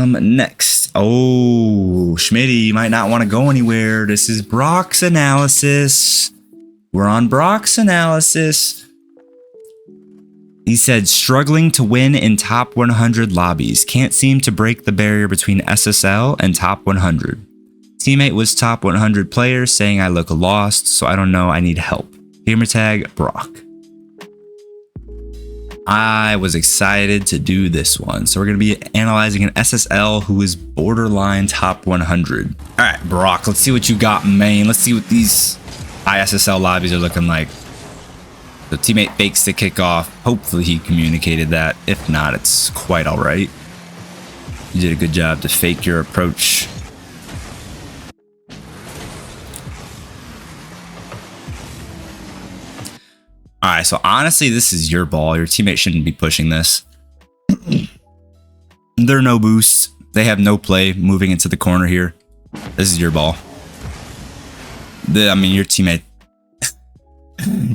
Next. Oh, Schmitty might not want to go anywhere. This is Brock's analysis. We're on Brock's analysis. He said, struggling to win in top 100 lobbies. Can't seem to break the barrier between SSL and top 100. Teammate was top 100 player, saying I look lost, so I don't know, I need help. Gamertag Brock. I was excited to do this one. So we're going to be analyzing an SSL who is borderline top 100. All right, Brock, let's see what you got, man. Let's see what these ISSL lobbies are looking like. The teammate fakes the kickoff. Hopefully he communicated that. If not, it's quite all right. You did a good job to fake your approach. All right, so honestly, this is your ball. Your teammate shouldn't be pushing this. There are no boosts. They have no play moving into the corner here. This is your ball. I mean, your teammate,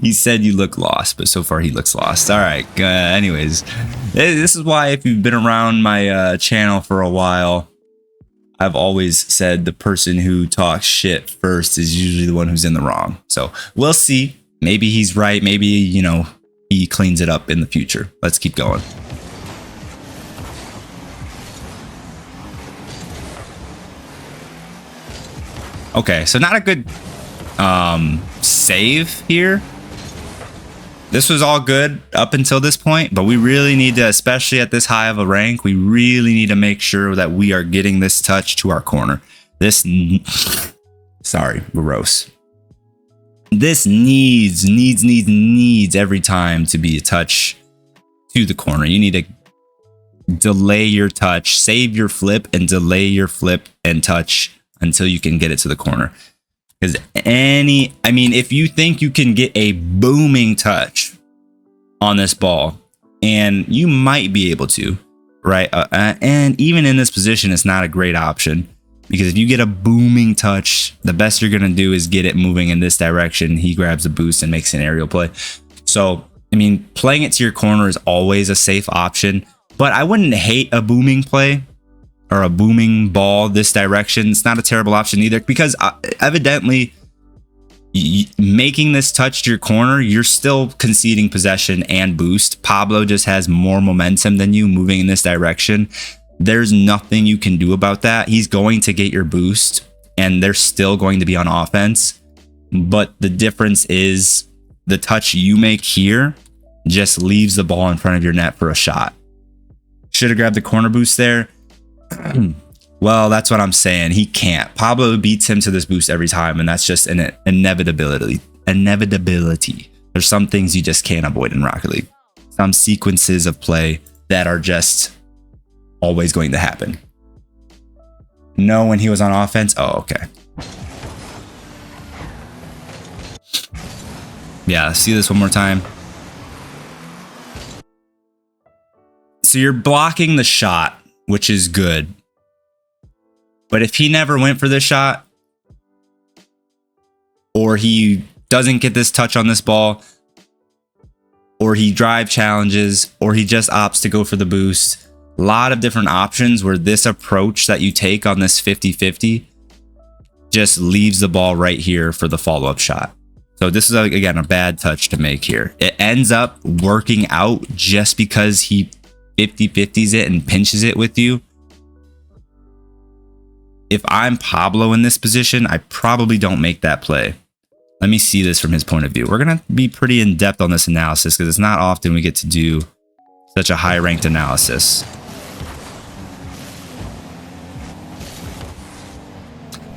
he said you look lost, but so far he looks lost. All right, anyways, this is why if you've been around my channel for a while, I've always said the person who talks shit first is usually the one who's in the wrong. So we'll see. Maybe he's right. Maybe, you know, he cleans it up in the future. Let's keep going. Okay, so not a good save here. This was all good up until this point, but we really need to, especially at this high of a rank, we really need to make sure that we are getting this touch to our corner. This, sorry, gross. This needs every time to be a touch to the corner. You need to delay your touch, save your flip, and delay your flip and touch until you can get it to the corner. Because I mean, if you think you can get a booming touch on this ball, and you might be able to, right? And even in this position, it's not a great option. Because if you get a booming touch, the best you're going to do is get it moving in this direction. He grabs a boost and makes an aerial play. So, I mean, playing it to your corner is always a safe option. But I wouldn't hate a booming play or a booming ball this direction. It's not a terrible option either. Because evidently, making this touch to your corner, you're still conceding possession and boost. Pablo just has more momentum than you moving in this direction. There's nothing you can do about that. He's going to get your boost and they're still going to be on offense. But the difference is the touch you make here just leaves the ball in front of your net for a shot. Should have grabbed the corner boost there. Well, that's what I'm saying. He can't. Pablo beats him to this boost every time, and that's just an inevitability. There's some things you just can't avoid in Rocket League. Some sequences of play that are just always going to happen. No, when he was on offense. Oh, okay. Yeah, see this one more time. So you're blocking the shot, which is good. But if he never went for this shot, or he doesn't get this touch on this ball, or he drive challenges, or he just opts to go for the boost, a lot of different options where this approach that you take on this 50-50 just leaves the ball right here for the follow-up shot. So this is, again, a bad touch to make here. It ends up working out just because he 50-50s it and pinches it with you. If I'm Pablo in this position, I probably don't make that play. Let me see this from his point of view. We're going to be pretty in-depth on this analysis because it's not often we get to do such a high-ranked analysis.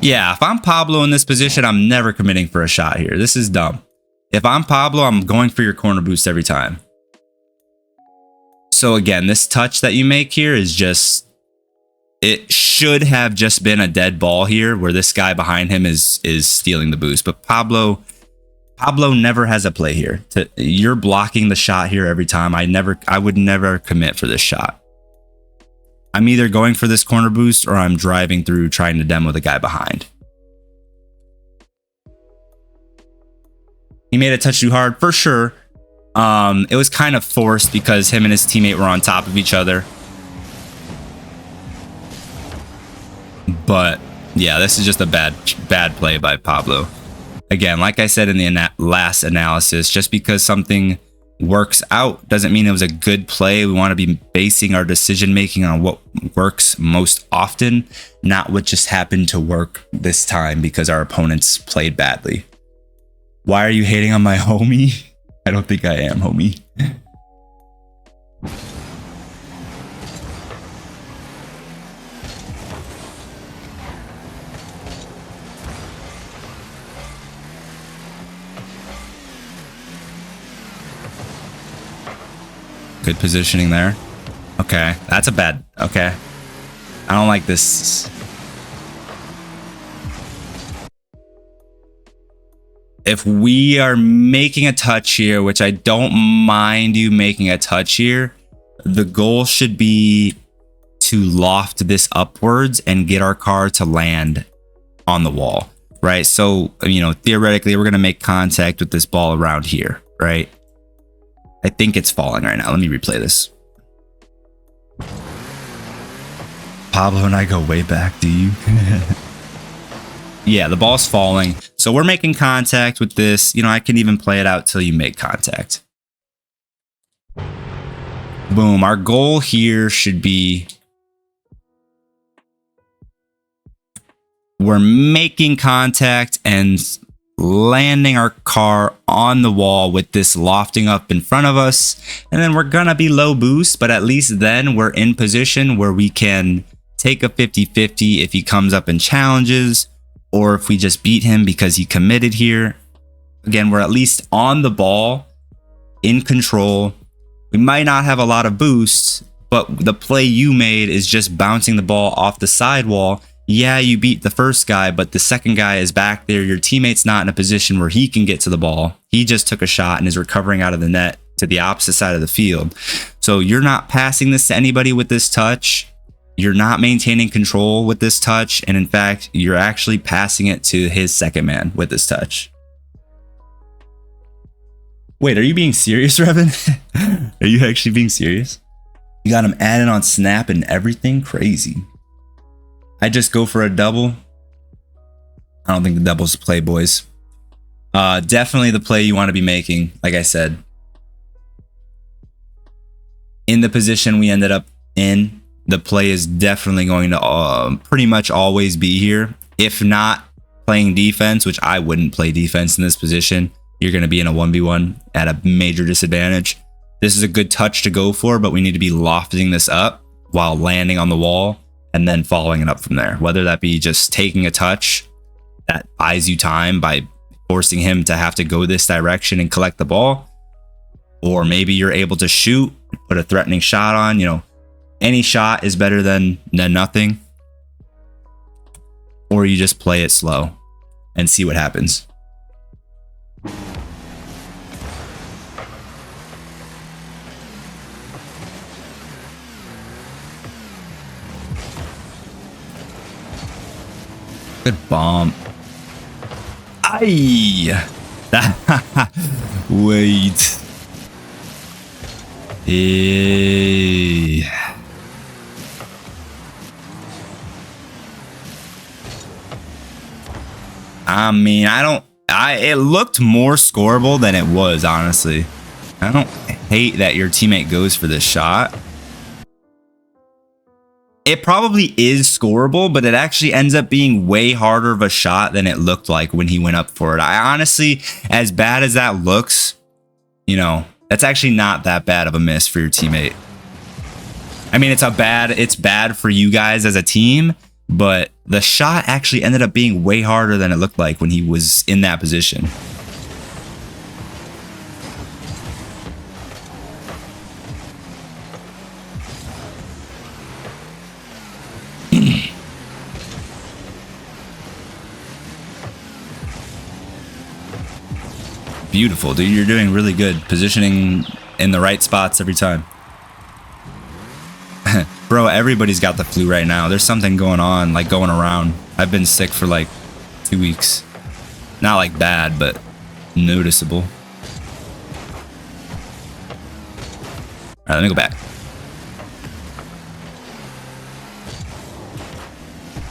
Yeah, if I'm Pablo in this position, I'm never committing for a shot here. This is dumb. If I'm Pablo, I'm going for your corner boost every time. So again, this touch that you make here is just... It should have just been a dead ball here where this guy behind him is stealing the boost. But Pablo never has a play here. You're blocking the shot here every time. I would never commit for this shot. I'm either going for this corner boost or I'm driving through trying to demo the guy behind. He made a touch too hard for sure. It was kind of forced because him and his teammate were on top of each other. But yeah, this is just a bad play by Pablo. Again, like I said in the last analysis, just because something works out doesn't mean it was a good play. We want to be basing our decision making on what works most often, not what just happened to work this time because our opponents played badly. Why are you hating on my homie? I don't think I am, homie. Good positioning there. Okay, that's a bad... Okay. I don't like this. If we are making a touch here, which I don't mind you making a touch here, the goal should be to loft this upwards and get our car to land on the wall, right? So, you know, theoretically, we're going to make contact with this ball around here, right? I think it's falling right now. Let me replay this. Pablo and I go way back, do you? Yeah, the ball's falling. So we're making contact with this. You know, I can even play it out till you make contact. Boom. Our goal here should be... We're making contact and landing our car on the wall with this lofting up in front of us. And then we're gonna be low boost, but at least then we're in position where we can take a 50-50 if he comes up and challenges, or if we just beat him because he committed here. Again, we're at least on the ball, in control. We might not have a lot of boosts, but the play you made is just bouncing the ball off the sidewall. Yeah, you beat the first guy, but the second guy is back there. Your teammate's not in a position where he can get to the ball. He just took a shot and is recovering out of the net to the opposite side of the field. So you're not passing this to anybody with this touch. You're not maintaining control with this touch. And in fact, you're actually passing it to his second man with this touch. Wait, are you being serious, Revin? Are you actually being serious? You got him added on snap and everything? Crazy. I just go for a double. I don't think the double's the play, boys. Definitely the play you want to be making, like I said. In the position we ended up in, the play is definitely going to pretty much always be here. If not playing defense, which I wouldn't play defense in this position, you're going to be in a 1v1 at a major disadvantage. This is a good touch to go for, but we need to be lofting this up while landing on the wall and then following it up from there. Whether that be just taking a touch that buys you time by forcing him to have to go this direction and collect the ball, or maybe you're able to shoot, put a threatening shot on. You know, any shot is better than nothing. Or you just play it slow and see what happens. Good bomb. Aye. Wait. Hey. I mean, it looked more scoreable than it was, honestly. I don't hate that your teammate goes for this shot. It probably is scoreable, but it actually ends up being way harder of a shot than it looked like when he went up for it. I honestly, as bad as that looks, you know, that's actually not that bad of a miss for your teammate. I mean, it's bad for you guys as a team, but the shot actually ended up being way harder than it looked like when he was in that position. Beautiful, dude. You're doing really good. Positioning in the right spots every time. Bro, everybody's got the flu right now. There's something going on, like going around. I've been sick for like 2 weeks. Not like bad, but noticeable. All right, let me go back.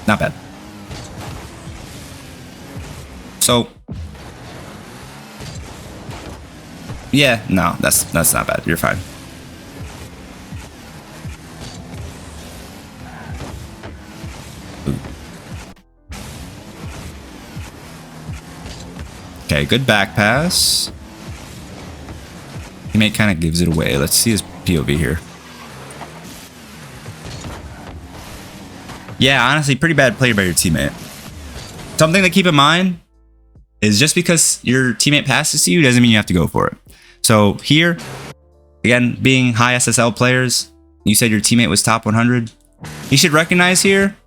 Not bad. So yeah, no, that's not bad. You're fine. Okay, good back pass. Teammate kind of gives it away. Let's see his POV here. Yeah, honestly, pretty bad play by your teammate. Something to keep in mind is just because your teammate passes to you doesn't mean you have to go for it. So here, again, being high SSL players, you said your teammate was top 100. You should recognize here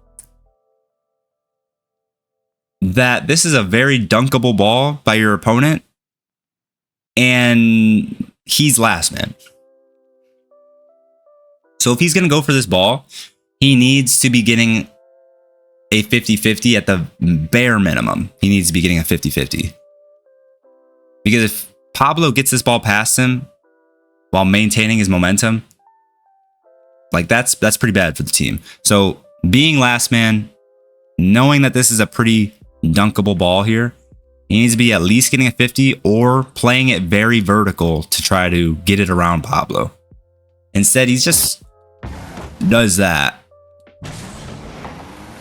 that this is a very dunkable ball by your opponent, and he's last man. So if he's going to go for this ball, he needs to be getting a 50-50 at the bare minimum. He needs to be getting a 50-50. Because if Pablo gets this ball past him while maintaining his momentum, like that's pretty bad for the team. So being last man, knowing that this is a pretty dunkable ball here, he needs to be at least getting a 50 or playing it very vertical to try to get it around Pablo. Instead, he just does that.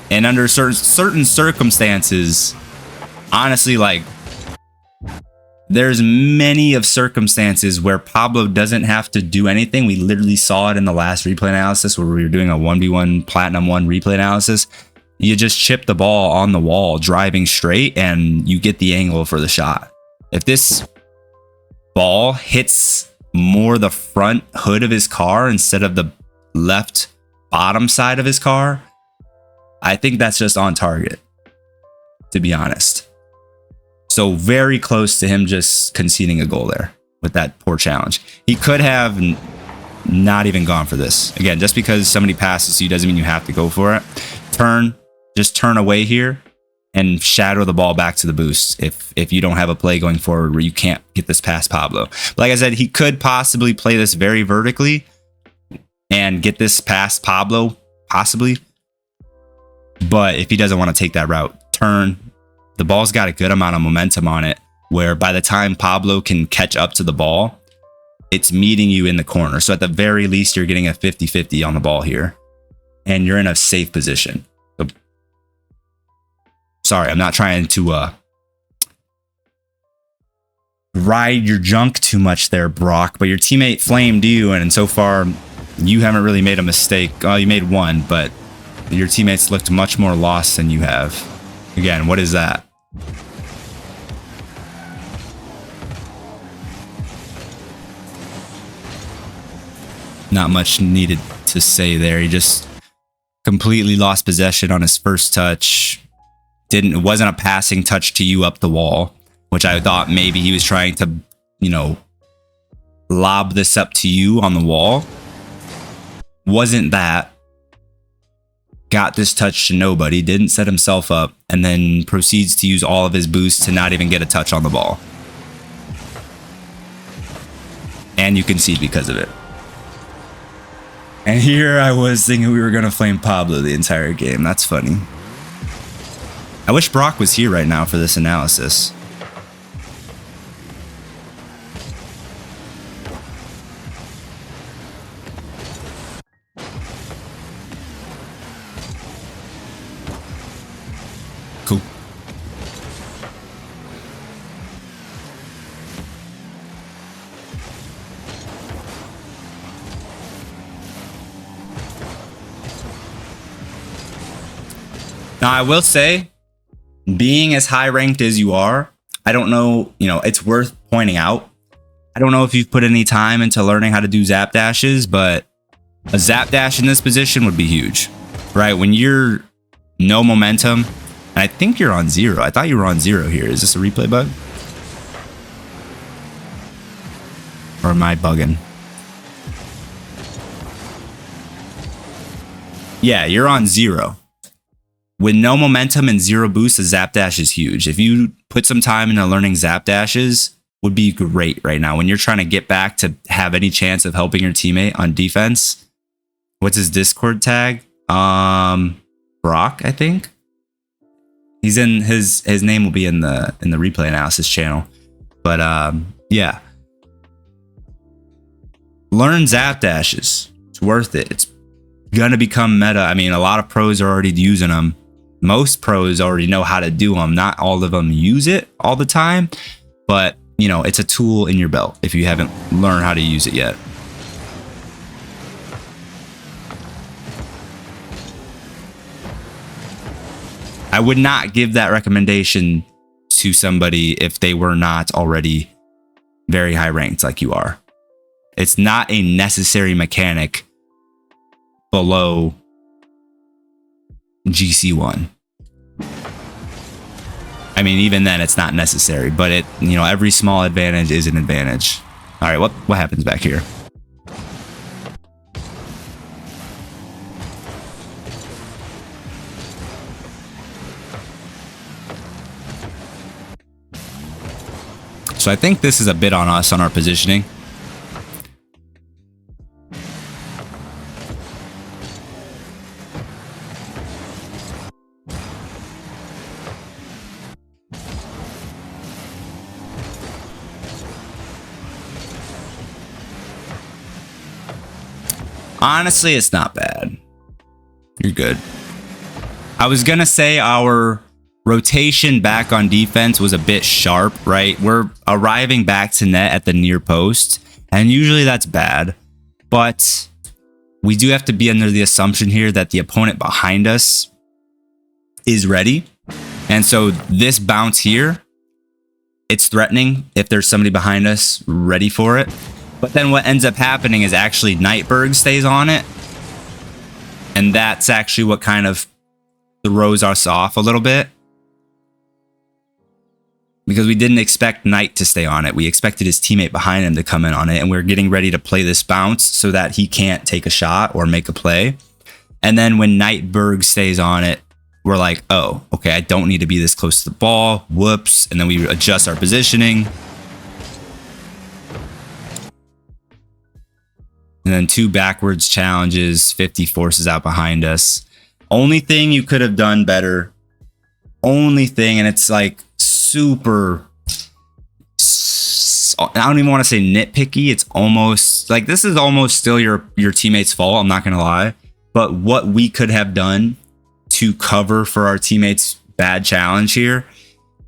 And under certain circumstances, honestly, like, there's many of circumstances where Pablo doesn't have to do anything. We literally saw it in the last replay analysis where we were doing a 1v1 Platinum 1 replay analysis. You just chip the ball on the wall, driving straight, and you get the angle for the shot. If this ball hits more the front hood of his car instead of the left bottom side of his car, I think that's just on target, to be honest. So very close to him just conceding a goal there with that poor challenge. He could have not even gone for this. Again, just because somebody passes you doesn't mean you have to go for it. Just turn away here and shadow the ball back to the boost if you don't have a play going forward where you can't get this past Pablo. But like I said, he could possibly play this very vertically and get this past Pablo, possibly. But if he doesn't want to take that route, turn. The ball's got a good amount of momentum on it where by the time Pablo can catch up to the ball, it's meeting you in the corner. So at the very least, you're getting a 50-50 on the ball here. And you're in a safe position. So, sorry, I'm not trying to ride your junk too much there, Brock. But your teammate flamed you, and so far, you haven't really made a mistake. Oh, you made one, but your teammates looked much more lost than you have. Again, what is that? Not much needed to say there. He just completely lost possession on his first touch. It wasn't a passing touch to you up the wall, which I thought maybe he was trying to, lob this up to you on the wall. Wasn't that. Got this touch to nobody, didn't set himself up, and then proceeds to use all of his boost to not even get a touch on the ball. And you concede because of it. And here I was thinking we were going to flame Pablo the entire game. That's funny. I wish Brock was here right now for this analysis. Cool. Now, I will say, being as high ranked as you are, I don't know, it's worth pointing out. I don't know if you've put any time into learning how to do zap dashes, but a zap dash in this position would be huge, right? When you're no momentum, and I think you're on 0. I thought you were on 0 here. Is this a replay bug? Or am I bugging? Yeah, you're on 0. With no momentum and 0 boost, a zap dash is huge. If you put some time into learning zap dashes, would be great right now. When you're trying to get back to have any chance of helping your teammate on defense. What's his Discord tag? Brock, I think. He's in his name will be in the replay analysis channel. But yeah. Learn zap dashes. It's worth it. It's gonna become meta. I mean, a lot of pros are already using them. Most pros already know how to do them. Not all of them use it all the time, but you know, it's a tool in your belt if you haven't learned how to use it yet. I would not give that recommendation to somebody if they were not already very high ranked like you are. It's not a necessary mechanic below GC1. I mean, even then it's not necessary, but it, you know, every small advantage is an advantage. All right, what happens back here? So I think this is a bit on us on our positioning. Honestly, it's not bad. You're good. I was gonna say our rotation back on defense was a bit sharp, right? We're arriving back to net at the near post, and usually that's bad. But we do have to be under the assumption here that the opponent behind us is ready. And so this bounce here, it's threatening if there's somebody behind us ready for it. But then what ends up happening is actually Nightberg stays on it. And that's actually what kind of throws us off a little bit. Because we didn't expect Knight to stay on it. We expected his teammate behind him to come in on it. And we're getting ready to play this bounce so that he can't take a shot or make a play. And then when Nightberg stays on it, we're like, oh, okay, I don't need to be this close to the ball. Whoops. And then we adjust our positioning. And then 2 backwards challenges, 50 forces out behind us. Only thing you could have done better. Only thing, and it's like super, I don't even want to say nitpicky. It's almost like this is almost still your teammate's fault. I'm not going to lie. But what we could have done to cover for our teammates' bad challenge here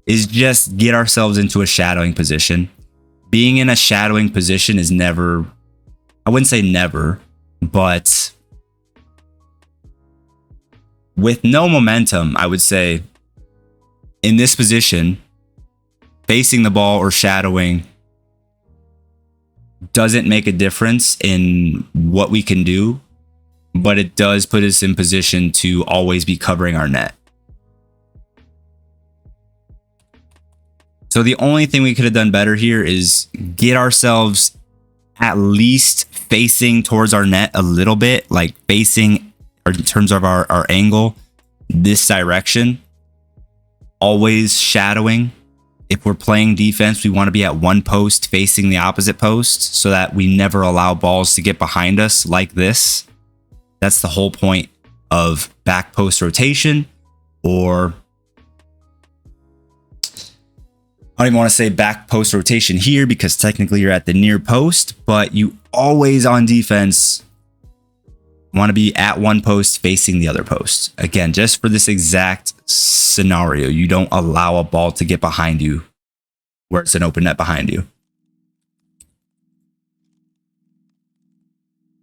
is just get ourselves into a shadowing position. Being in a shadowing position is never, I wouldn't say never, but with no momentum, I would say in this position, facing the ball or shadowing doesn't make a difference in what we can do, but it does put us in position to always be covering our net. So the only thing we could have done better here is get ourselves at least facing towards our net a little bit, like facing, or in terms of our angle, this direction. Always shadowing. If we're playing defense, we want to be at one post facing the opposite post so that we never allow balls to get behind us like this. That's the whole point of back post rotation, or I don't even want to say back post rotation here because technically you're at the near post, but you always on defense want to be at one post facing the other post. Again, just for this exact scenario, you don't allow a ball to get behind you where it's an open net behind you.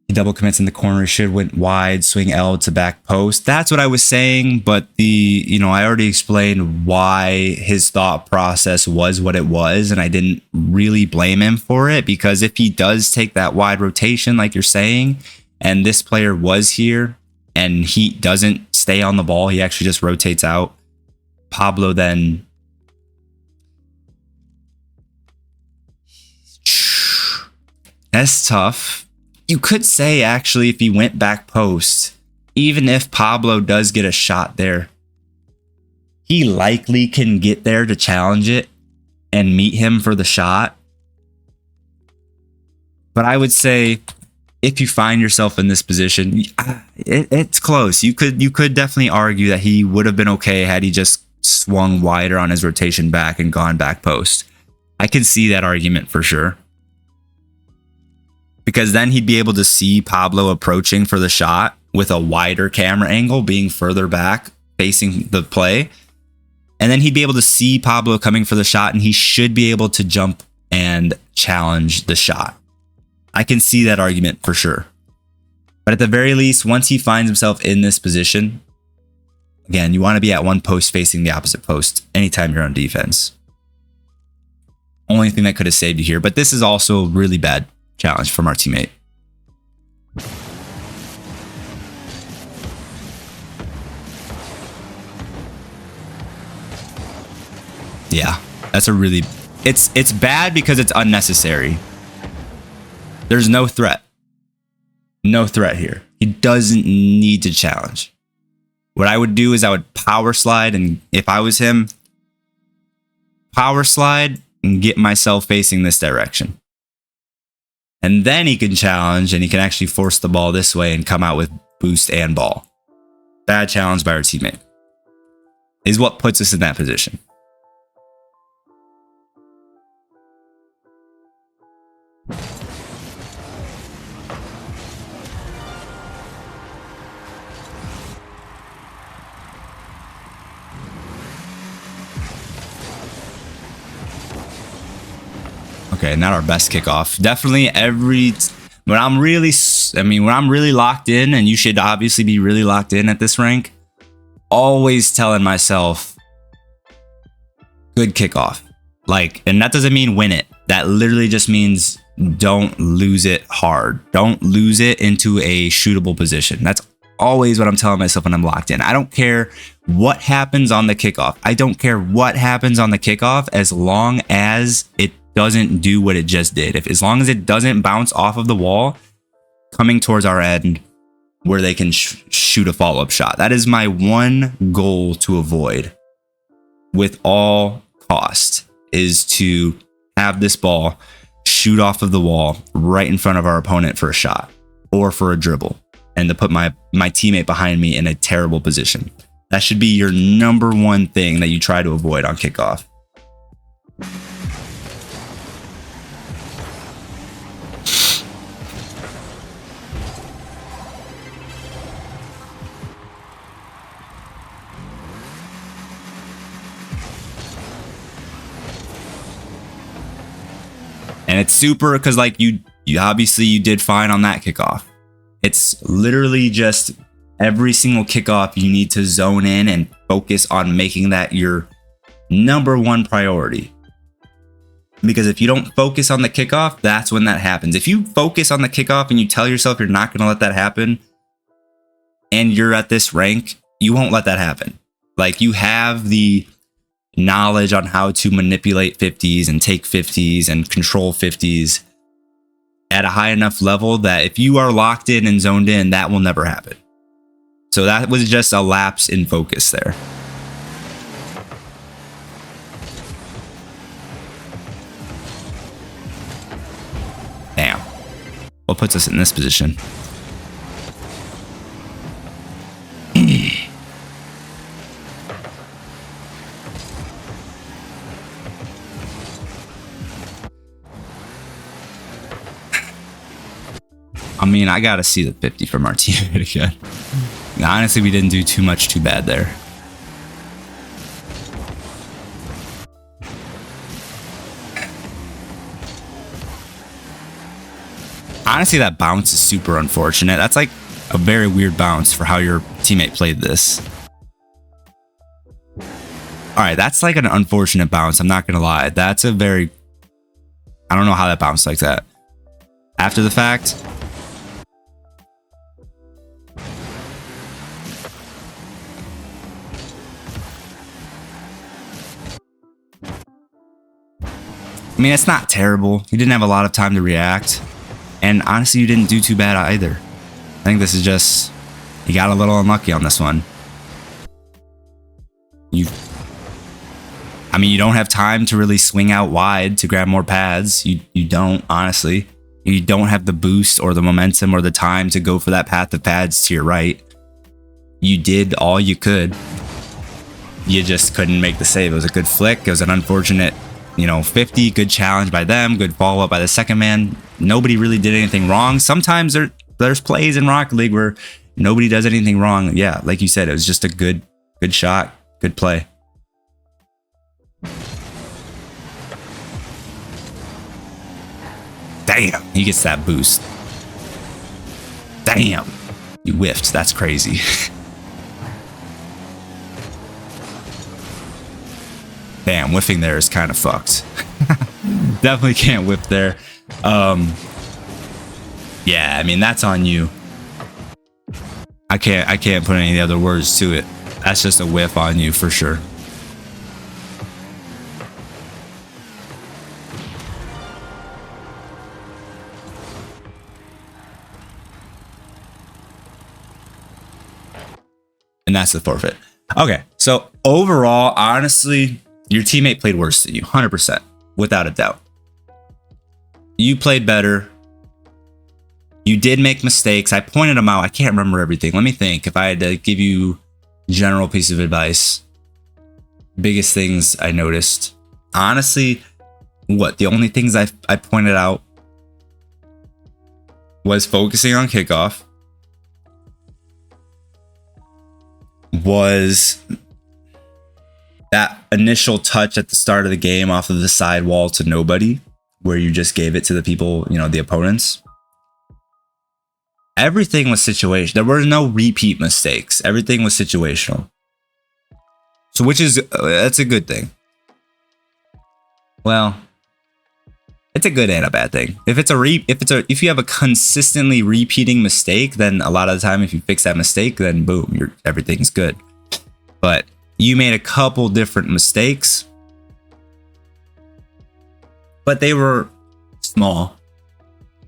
He double commits in the corner, should went wide, swing L to back post. That's what I was saying, but I already explained why his thought process was what it was, and I didn't really blame him for it, because if he does take that wide rotation like you're saying, and this player was here and he doesn't stay on the ball, he actually just rotates out, Pablo then that's tough. You could say, actually, if he went back post, even if Pablo does get a shot there, he likely can get there to challenge it and meet him for the shot. But I would say, if you find yourself in this position, it's close. You could definitely argue that he would have been okay had he just swung wider on his rotation back and gone back post. I can see that argument for sure. Because then he'd be able to see Pablo approaching for the shot with a wider camera angle, being further back, facing the play. And then he'd be able to see Pablo coming for the shot, and he should be able to jump and challenge the shot. I can see that argument for sure. But at the very least, once he finds himself in this position, again, you want to be at one post facing the opposite post anytime you're on defense. Only thing that could have saved you here. But this is also a really bad challenge from our teammate. Yeah, that's a really... It's bad because it's unnecessary. There's no threat. No threat here. He doesn't need to challenge. What I would do is I would power slide, and if I was him, power slide and get myself facing this direction. And then he can challenge, and he can actually force the ball this way and come out with boost and ball. Bad challenge by our teammate is what puts us in that position. Okay, not our best kickoff. Definitely when I'm really locked in, and you should obviously be really locked in at this rank, always telling myself, good kickoff. Like, and that doesn't mean win it. That literally just means don't lose it hard. Don't lose it into a shootable position. That's always what I'm telling myself when I'm locked in. I don't care what happens on the kickoff. I don't care what happens on the kickoff as long as it doesn't do what it just did. As long as it doesn't bounce off of the wall coming towards our end where they can shoot a follow-up shot. That is my one goal to avoid with all cost, is to have this ball shoot off of the wall right in front of our opponent for a shot or for a dribble, and to put my teammate behind me in a terrible position. That should be your number one thing that you try to avoid on kickoff. And it's super because, like, you obviously you did fine on that kickoff. It's literally just every single kickoff you need to zone in and focus on making that your number one priority. Because if you don't focus on the kickoff, that's when that happens. If you focus on the kickoff and you tell yourself you're not going to let that happen, and you're at this rank, you won't let that happen. Like, you have the knowledge on how to manipulate 50s and take 50s and control 50s at a high enough level that if you are locked in and zoned in, that will never happen. So that was just a lapse in focus there. Damn. What puts us in this position? I mean, I gotta see the 50 from our teammate again. Honestly, we didn't do too bad there. Honestly, that bounce is super unfortunate. That's like a very weird bounce for how your teammate played this. All right, that's like an unfortunate bounce. I'm not gonna lie. That's a very... I don't know how that bounced like that. After the fact... I mean, it's not terrible. You didn't have a lot of time to react. And honestly, you didn't do too bad either. I think this is just... You got a little unlucky on this one. I mean, you don't have time to really swing out wide to grab more pads. You don't, honestly. You don't have the boost or the momentum or the time to go for that path of pads to your right. You did all you could. you just couldn't make the save. It was a good flick. It was an unfortunate, you know, 50. Good challenge by them. Good follow up by the second man. Nobody really did anything wrong. Sometimes there's plays in Rocket League where nobody does anything wrong. Yeah, like you said, it was just a good shot, good play. Damn, he gets that boost. Damn, you whiffed. That's crazy. Damn, whiffing there is kind of fucked. Definitely can't whip there. Yeah, I mean, that's on you. I can't put any other words to it. That's just a whiff on you for sure. And that's the forfeit. Okay, so overall, honestly, your teammate played worse than you, 100%, without a doubt. You played better. You did make mistakes. I pointed them out. I can't remember everything. Let me think. If I had to give you a general piece of advice, biggest things I noticed. Honestly, the only things I pointed out was focusing on kickoff, was that initial touch at the start of the game off of the side wall to nobody, where you just gave it to the people, you know, the opponents. Everything was situational. There were no repeat mistakes. Everything was situational. So that's a good thing. Well, it's a good and a bad thing. If you have a consistently repeating mistake, then a lot of the time, if you fix that mistake, then boom, everything's good. But you made a couple different mistakes, but they were small.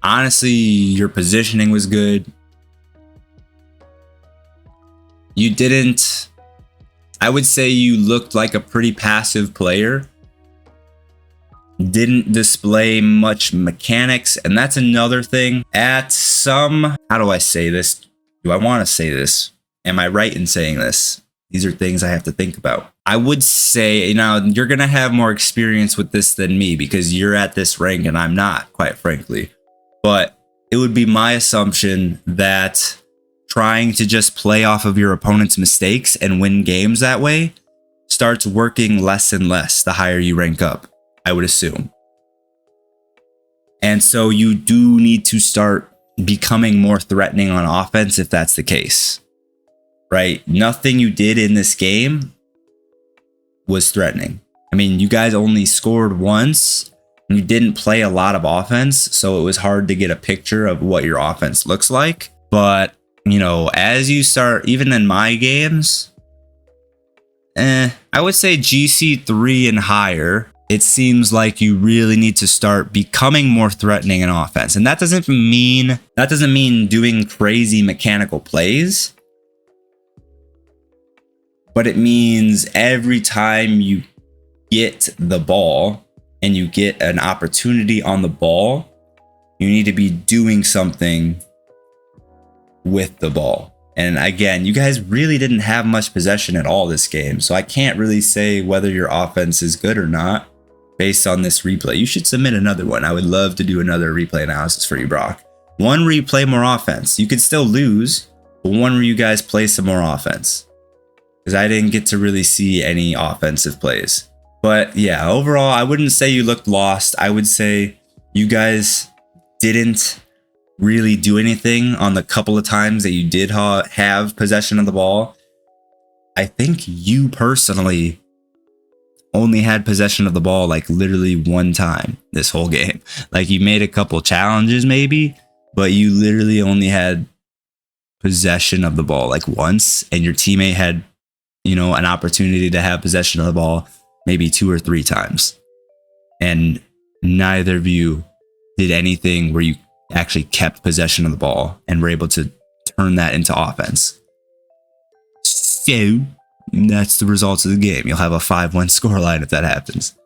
Honestly, your positioning was good. I would say you looked like a pretty passive player. Didn't display much mechanics, and that's another thing. How do I say this? Do I want to say this? Am I right in saying this? These are things I have to think about. I would say, you know, you're going to have more experience with this than me because you're at this rank and I'm not, quite frankly. But it would be my assumption that trying to just play off of your opponent's mistakes and win games that way starts working less and less the higher you rank up, I would assume. And so you do need to start becoming more threatening on offense if that's the case, right? Nothing you did in this game was threatening. I mean, you guys only scored once. You didn't play a lot of offense, so it was hard to get a picture of what your offense looks like. But, you know, as you start, even in my games, I would say GC3 and higher, it seems like you really need to start becoming more threatening in offense. And that doesn't mean doing crazy mechanical plays, but it means every time you get the ball and you get an opportunity on the ball, you need to be doing something with the ball. And again, you guys really didn't have much possession at all this game, so I can't really say whether your offense is good or not based on this replay. You should submit another one. I would love to do another replay analysis for you, Brock. One where you play more offense. You could still lose, but one where you guys play some more offense, because I didn't get to really see any offensive plays. But yeah, overall, I wouldn't say you looked lost. I would say you guys didn't really do anything on the couple of times that you did have possession of the ball. I think you personally only had possession of the ball like literally one time this whole game. Like you made a couple challenges maybe, but you literally only had possession of the ball like once, and your teammate had, you know, an opportunity to have possession of the ball maybe 2 or 3 times. And neither of you did anything where you actually kept possession of the ball and were able to turn that into offense. So that's the results of the game. You'll have a 5-1 scoreline if that happens.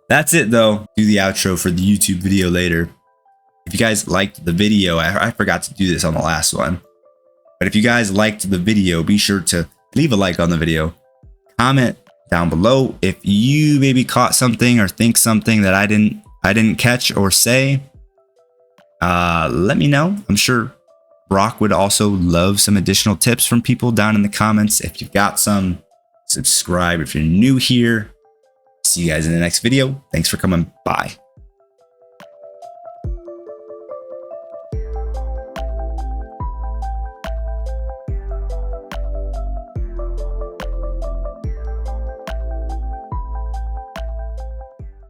That's it though. Do the outro for the YouTube video later. If you guys liked the video, I forgot to do this on the last one, but if you guys liked the video, be sure to leave a like on the video, comment down below. If you maybe caught something or think something that I didn't catch or say, let me know. I'm sure Brock would also love some additional tips from people down in the comments. If you've got some, subscribe if you're new here. See you guys in the next video. Thanks for coming by.